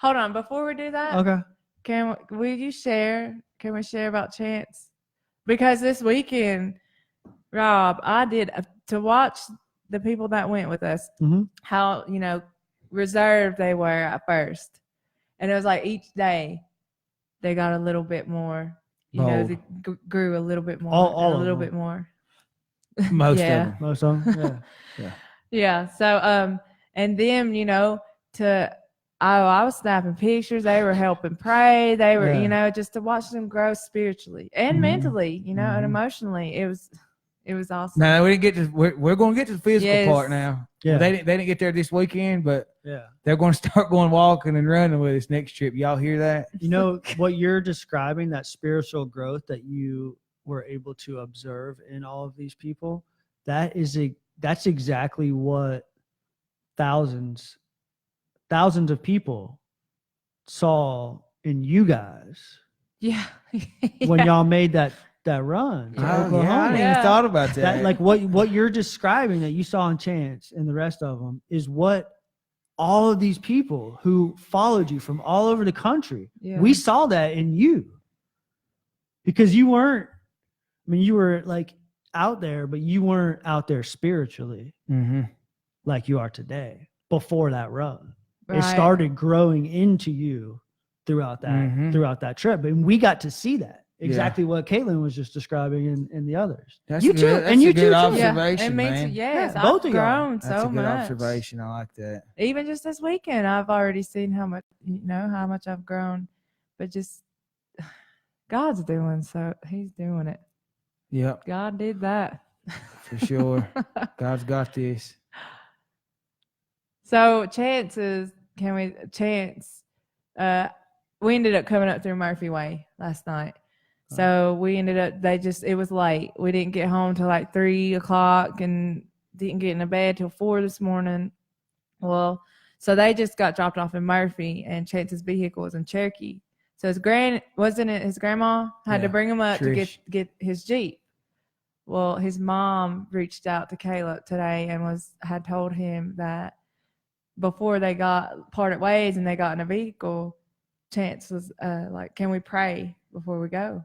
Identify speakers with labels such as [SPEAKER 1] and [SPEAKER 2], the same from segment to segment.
[SPEAKER 1] hold on. Before we do that,
[SPEAKER 2] Okay.
[SPEAKER 1] Can we share about Chance? Because this weekend, Rob, I did to watch the people that went with us, how, reserved they were at first. And it was like each day they got a little bit more, they grew a little bit more,
[SPEAKER 2] all
[SPEAKER 1] a little
[SPEAKER 2] of them.
[SPEAKER 1] bit more.
[SPEAKER 2] Most of them. Most of them. Yeah.
[SPEAKER 1] Yeah. So, and them, I was snapping pictures. They were helping pray. They were, just to watch them grow spiritually and mentally, and emotionally. It was awesome.
[SPEAKER 3] No, we didn't get to. We're going to get to the physical part now.
[SPEAKER 2] Yeah.
[SPEAKER 3] Well, they didn't get there this weekend, but
[SPEAKER 2] yeah,
[SPEAKER 3] they're going to start going walking and running with us next trip. Y'all hear that?
[SPEAKER 2] What you're describing, that spiritual growth that you were able to observe in all of these people, that's exactly what thousands of people saw in you guys.
[SPEAKER 1] Yeah.
[SPEAKER 2] When y'all made that run to Oklahoma.
[SPEAKER 3] I hadn't even thought about that.
[SPEAKER 2] Like what you're describing that you saw in Chance and the rest of them is what all of these people who followed you from all over the country, we saw that in you. Because you weren't, you were like out there, but you weren't out there spiritually like you are today before that run. Right. It started growing into you throughout that trip. And we got to see that. Exactly what Caitlin was just describing and the others.
[SPEAKER 3] That's you too. That's a good observation, man.
[SPEAKER 1] Yes,
[SPEAKER 2] both
[SPEAKER 1] I've grown so much.
[SPEAKER 3] That's a good observation. I like that.
[SPEAKER 1] Even just this weekend, I've already seen how much I've grown. But just God's doing so. He's doing it.
[SPEAKER 3] Yep.
[SPEAKER 1] God did that.
[SPEAKER 3] For sure. God's got this.
[SPEAKER 1] So we ended up coming up through Murphy Way last night. So we ended up, it was late. We didn't get home till like 3:00 and didn't get into bed till 4 this morning. Well, so they just got dropped off in Murphy and Chance's vehicle was in Cherokee. So his grandma had to bring him up to get his Jeep. Well, his mom reached out to Caleb today and had told him that before they got parted ways and they got in a vehicle, Chance was like, "Can we pray before we go?"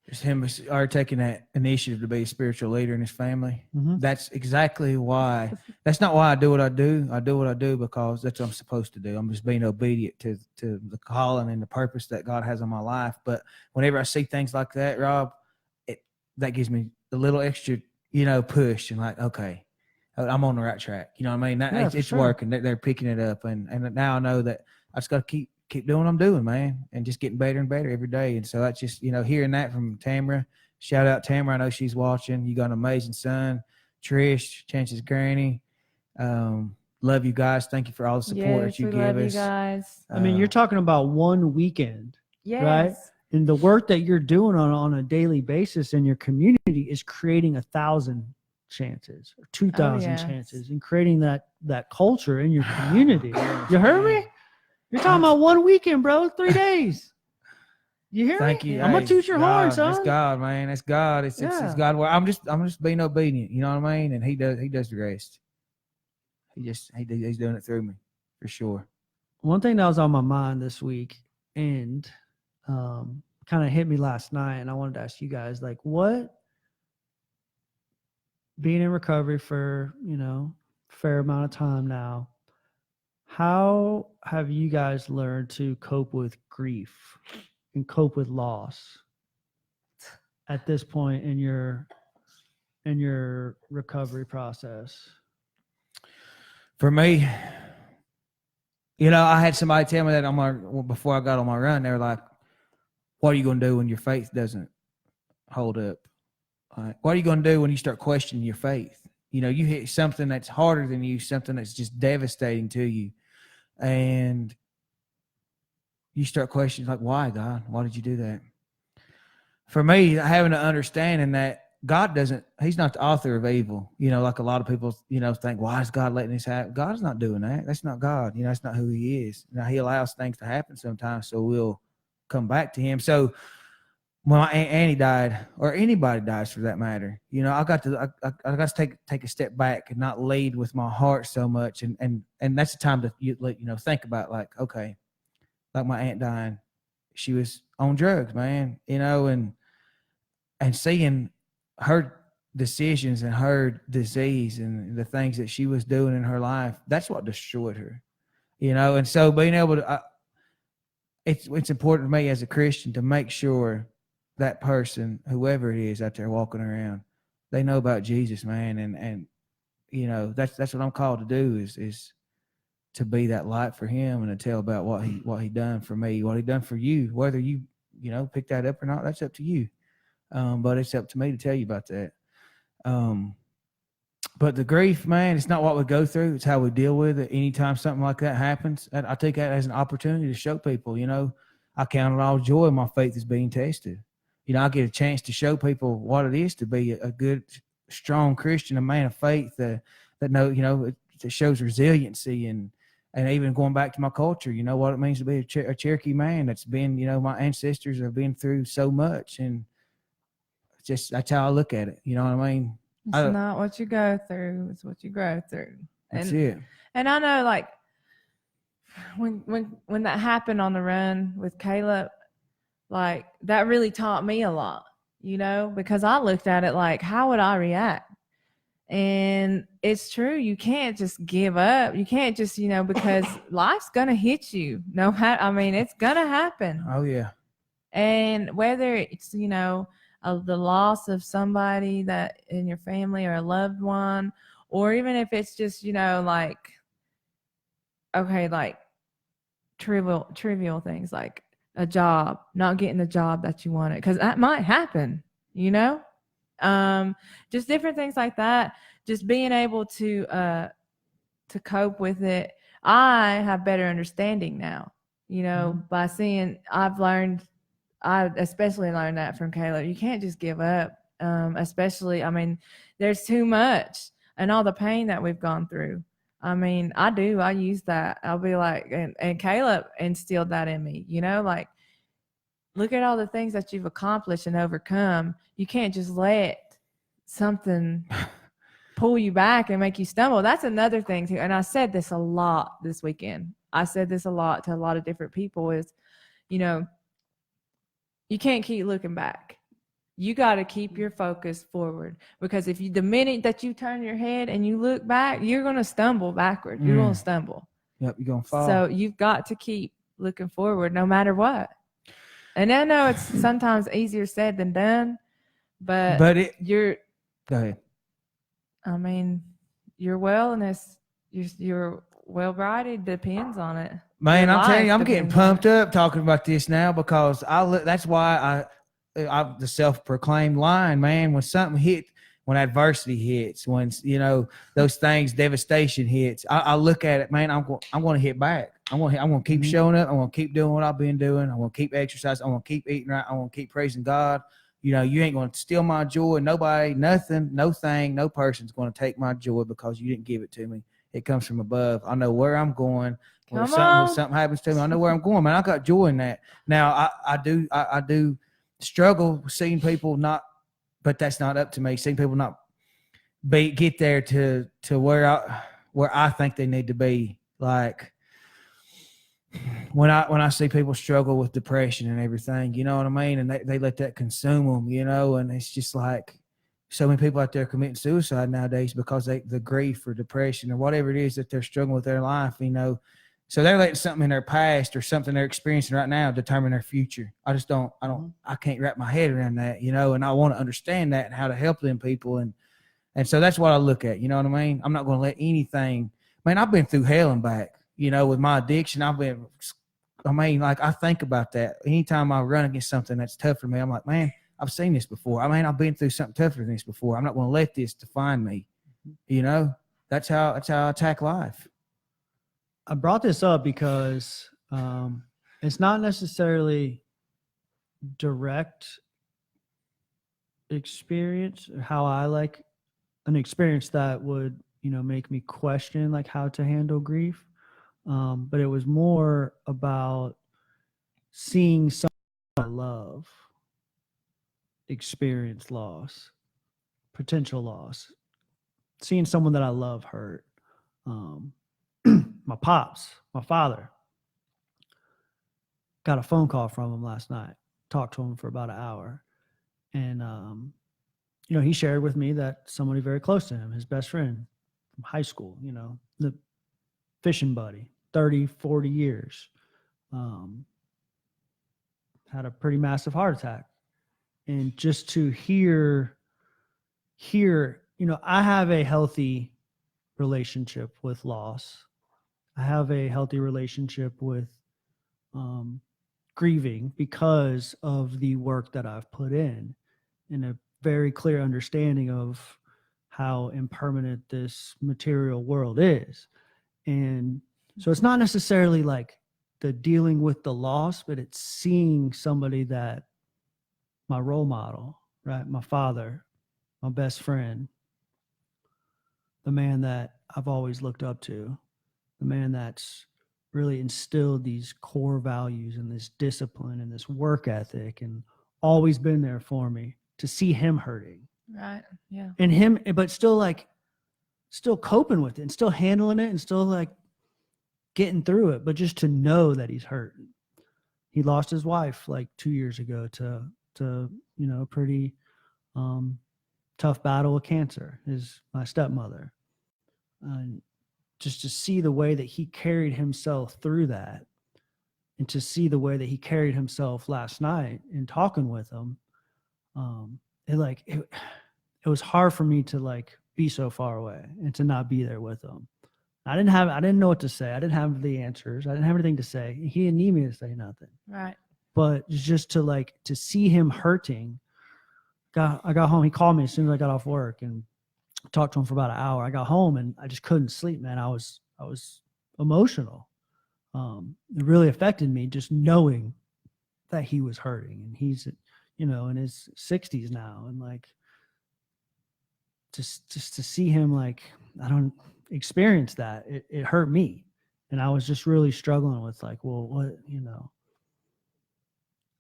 [SPEAKER 3] Just him taking that initiative to be a spiritual leader in his family. That's exactly why. That's not why I do what I do. I do what I do because that's what I'm supposed to do. I'm just being obedient to the calling and the purpose that God has on my life. But whenever I see things like that, Rob, that gives me a little extra, push and like, okay, I'm on the right track. You know what I mean? It's working. They're picking it up, and now I know that I just got to keep doing what I'm doing, man, and just getting better and better every day. And so that's just, hearing that from Tamara. Shout out Tamara. I know she's watching. You got an amazing son. Trish, Chance's granny. Love you guys. Thank you for all the support that you give us.
[SPEAKER 1] Love you guys.
[SPEAKER 2] You're talking about one weekend, right? And the work that you're doing on a daily basis in your community is creating 1,000 chances or 2,000 chances and creating that culture in your community. You heard me? You're talking about one weekend, bro. 3 days. You hear me?
[SPEAKER 3] Thank you.
[SPEAKER 2] I'm gonna toot your horn, son.
[SPEAKER 3] It's God, man. It's God. It's God. I'm just being obedient. You know what I mean? And He does the rest. He's doing it through me, for sure.
[SPEAKER 2] One thing that was on my mind this week and kind of hit me last night, and I wanted to ask you guys, like, what being in recovery for fair amount of time now. How have you guys learned to cope with grief and cope with loss at this point in your recovery process?
[SPEAKER 3] For me, I had somebody tell me that before I got on my run. They were like, "What are you going to do when your faith doesn't hold up? What are you going to do when you start questioning your faith? You hit something that's harder than you, something that's just devastating to you. And you start questioning, like, why, God? Why did you do that?" For me, having an understanding that God He's not the author of evil. Like a lot of people, think, why is God letting this happen? God's not doing that. That's not God. That's not who He is. Now, He allows things to happen sometimes so we'll come back to Him. So when my Aunt Annie died, or anybody dies for that matter, you know, I got to take a step back and not lead with my heart so much, and that's the time to think about, like, okay, like my aunt dying, she was on drugs, man, you know, and seeing her decisions and her disease and the things that she was doing in her life, that's what destroyed her, you know. And so being able to, it's important to me as a Christian to make sure that person, whoever it is out there walking around, they know about Jesus, man. And you know, that's what I'm called to do is to be that light for him and to tell about what he done for me, what he done for you. Whether you pick that up or not, that's up to you. But it's up to me to tell you about that. But the grief, man, it's not what we go through. It's how we deal with it. Anytime something like that happens, I take that as an opportunity to show people, you know, I count it all joy. My faith is being tested. You know, I get a chance to show people what it is to be a good, strong Christian, a man of faith that know, you know, it shows resiliency and even going back to my culture, you know, what it means to be a Cherokee man that's been, you know, my ancestors have been through so much. And just, that's how I look at it. You know what I mean?
[SPEAKER 1] It's not what you go through, it's what you grow through.
[SPEAKER 3] That's it.
[SPEAKER 1] And I know, like, when that happened on the run with Caleb, like, that really taught me a lot, you know, because I looked at it like, how would I react? And it's true, you can't just give up. You can't just, you know, because life's gonna hit you. It's gonna happen.
[SPEAKER 3] Oh yeah.
[SPEAKER 1] And whether it's, you know, the loss of somebody that in your family or a loved one, or even if it's just, you know, like, okay, like trivial things like a job, not getting the job that you wanted, because that might happen, you know. Just different things like that. Just being able to cope with it. I have better understanding now, you know, by seeing. I especially learned that from Caleb. You can't just give up. Especially, I mean, there's too much, and all the pain that we've gone through. I mean, I use that. I'll be like, and Caleb instilled that in me, you know, like, look at all the things that you've accomplished and overcome. You can't just let something pull you back and make you stumble. That's another thing too. And I said this a lot this weekend. I said this a lot to a lot of different people is, you know, you can't keep looking back. You got to keep your focus forward, because the minute that you turn your head and you look back, you're going to stumble backward. You're going to stumble.
[SPEAKER 3] Yep, you're going to fall.
[SPEAKER 1] So you've got to keep looking forward no matter what. And I know it's sometimes easier said than done, but
[SPEAKER 3] go ahead.
[SPEAKER 1] I mean, your wellness, your well-brided depends on it.
[SPEAKER 3] Man, I'm telling you, I'm getting pumped up talking about this now, because that's why I the self-proclaimed line, man, when adversity hits, when, you know, those things, devastation hits, I look at it, man, I'm going to hit back. I'm going to keep showing up. I'm going to keep doing what I've been doing. I'm going to keep exercising. I'm going to keep eating right. I'm going to keep praising God. You know, you ain't going to steal my joy. Nobody, nothing, no thing, no person's going to take my joy because you didn't give it to me. It comes from above. I know where I'm going. When something happens to me, I know where I'm going, man. I got joy in that. Now, I do struggle seeing people not, but that's not up to me. Seeing people not get there to where I think they need to be. Like, when I see people struggle with depression and everything, you know what I mean? And they let that consume them, you know, and it's just like so many people out there committing suicide nowadays because the grief or depression or whatever it is that they're struggling with their life, you know. So they're letting something in their past or something they're experiencing right now determine their future. I can't wrap my head around that, you know, and I want to understand that and how to help them people. And so that's what I look at, you know what I mean? I'm not going to let anything, man, I've been through hell and back, you know, with my addiction. I think about that. Anytime I run against something that's tough for me, I'm like, man, I've seen this before. I mean, I've been through something tougher than this before. I'm not going to let this define me. You know, that's how I attack life.
[SPEAKER 2] I brought this up because it's not necessarily direct experience or how I like an experience that would, you know, make me question like how to handle grief. But it was more about seeing someone I love experienced loss, potential loss, seeing someone that I love hurt. My pops, my father, got a phone call from him last night. Talked to him for about an hour. And, he shared with me that somebody very close to him, his best friend from high school, the fishing buddy, 30, 40 years, had a pretty massive heart attack. And just to hear, I have a healthy relationship with loss. I have a healthy relationship with grieving because of the work that I've put in, and a very clear understanding of how impermanent this material world is. And so it's not necessarily like the dealing with the loss, but it's seeing somebody that my role model, right? My father, my best friend, the man that I've always looked up to, the man that's really instilled these core values and this discipline and this work ethic and always been there for me, to see him hurting.
[SPEAKER 1] Right. Yeah.
[SPEAKER 2] And him, but still coping with it and still handling it and still like getting through it, but just to know that he's hurting. He lost his wife like 2 years ago to a pretty tough battle with cancer, my stepmother. And just to see the way that he carried himself through that, and to see the way that he carried himself last night in talking with him, it was hard for me to like be so far away and to not be there with him. I didn't know what to say. I didn't have the answers. I didn't have anything to say. He didn't need me to say nothing.
[SPEAKER 1] Right.
[SPEAKER 2] But just to see him hurting. I got home. He called me as soon as I got off work and talked to him for about an hour. I got home and I just couldn't sleep, man. I was emotional. It really affected me just knowing that he was hurting, and he's, in his 60s now. And like, just to see him, like, I don't experience that. It hurt me. And I was just really struggling with like, well, what,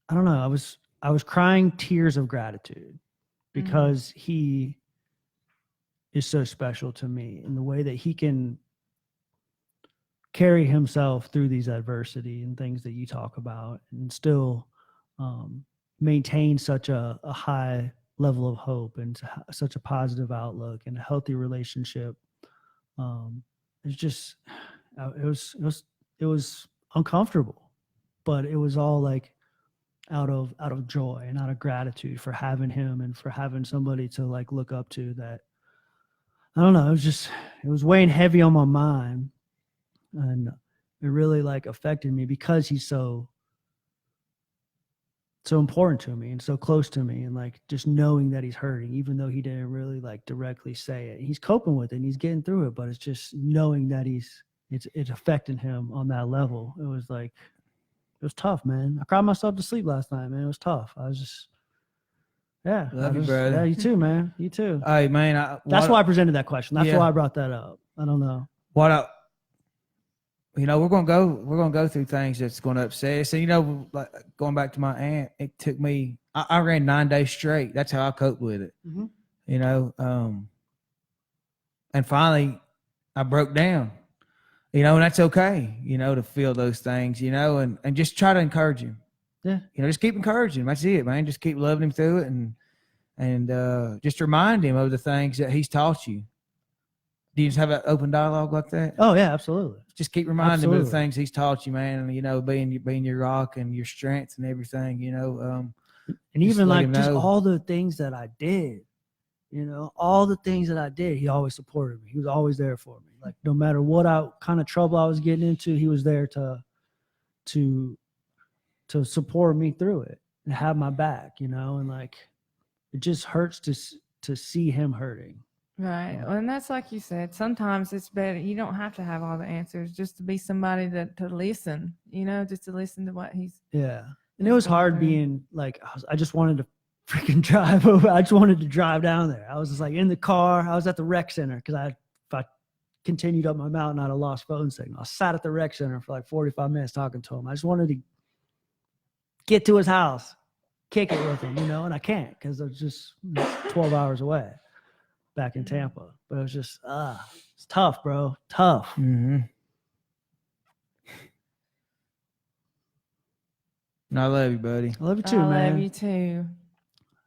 [SPEAKER 2] I don't know. I was crying tears of gratitude because he is so special to me, and the way that he can carry himself through these adversity and things that you talk about, and still maintain such a high level of hope and such a positive outlook and a healthy relationship. It's just, it was uncomfortable, but it was all like out of joy and out of gratitude for having him and for having somebody to like look up to. That, I don't know, it was weighing heavy on my mind, and it really like affected me because he's so important to me and so close to me, and like just knowing that he's hurting, even though he didn't really like directly say it. He's coping with it and he's getting through it, but it's just knowing that it's affecting him on that level. It was tough, man. I cried myself to sleep last night, man. It was tough. I was just, yeah.
[SPEAKER 3] Love you, brother.
[SPEAKER 2] Yeah, you too, man. You too.
[SPEAKER 3] Hey, man.
[SPEAKER 2] That's why I presented that question. That's why I brought that up. I don't know.
[SPEAKER 3] We're gonna go through things that's gonna upset us. And like going back to my aunt, it took me. I ran 9 days straight. That's how I coped with it. Mm-hmm. And finally, I broke down. And that's okay. To feel those things. And just try to encourage him.
[SPEAKER 2] Yeah.
[SPEAKER 3] Just keep encouraging him. That's it, man. Just keep loving him through it, and just remind him of the things that he's taught you. Do you just have an open dialogue like that?
[SPEAKER 2] Oh yeah, absolutely.
[SPEAKER 3] Just keep reminding him of the things he's taught you, man. And being your rock and your strength and everything.
[SPEAKER 2] And even like just all the things that I did. All the things that I did, he always supported me. He was always there for me. Like no matter what kind of trouble I was getting into, he was there to support me through it and have my back. And like it just hurts to see him hurting.
[SPEAKER 1] Right. And that's like you said, sometimes it's better. You don't have to have all the answers, just to be somebody to listen, just to listen to what he's.
[SPEAKER 2] Yeah. And it was hard being like, I just wanted to freaking drive over. I just wanted to drive down there. I was just like in the car. I was at the rec center because if I continued up my mountain, I'd have lost phone signal. I sat at the rec center for like 45 minutes talking to him. I just wanted to get to his house kick it with them, and I can't because it's just 12 hours away back in Tampa. But it was just, it's tough, bro. Tough.
[SPEAKER 3] Mm-hmm. I love you, buddy.
[SPEAKER 2] I love you too,
[SPEAKER 1] I
[SPEAKER 2] man.
[SPEAKER 1] love you too.